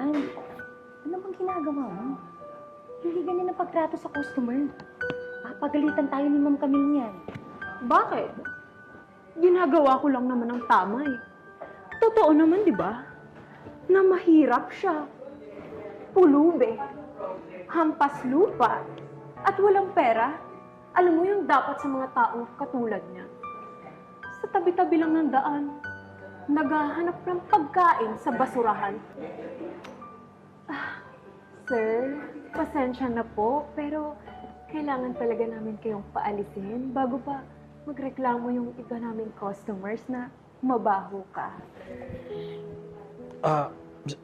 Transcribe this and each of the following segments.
Ano bang ginagawa mo? Hindi ganyan ang pagtrato sa customer. Papagalitan tayo ni Ma'am Camille niyan. Bakit? Ginagawa ko lang naman ang tama eh. Totoo naman, di ba? Na mahirap siya. Pulube. Hampas lupa. At walang pera. Alam mo yung dapat sa mga taong katulad niya. Sa tabi-tabi lang ng daan. Naghahanap ng pagkain sa basurahan. Sir, pasensya na po, pero kailangan talaga namin kayong paalisin bago pa magreklamo yung iba naming customers na mabaho ka.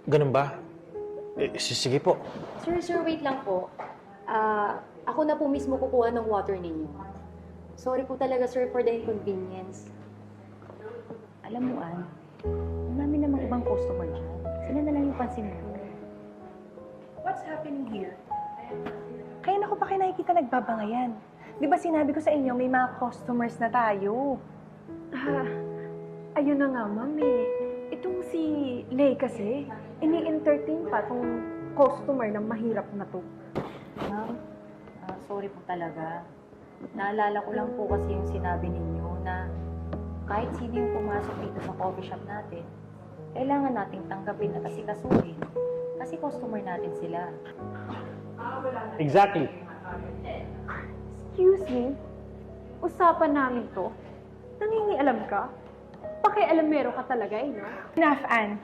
Ganun ba? Sige po. Sir, wait lang po. Ako na po mismo kukuha ng water ninyo. Sorry po talaga, sir, for the inconvenience. Alam mo, Ann, marami namang ibang customer dyan. Sila na lang yung pansin mo. What's happening here? Kaya na ko pa kayo nakikita nagbabangayan. Di ba sinabi ko sa inyo, may mga customers na tayo. Ayun na nga, ma'am eh. Itong si Lay kasi, ini-entertain pa tong customer na mahirap na to. Ma'am, sorry po talaga. Naalala ko lang po kasi yung sinabi ninyo na kahit sino yung pumasok dito sa coffee shop natin, kailangan nating tanggapin at asikasuhin. Kasi customer natin sila. Exactly. Excuse me? Usapan namin to? Nangingialam ka? Pakialamero ka talaga eh, no? Enough, Ann.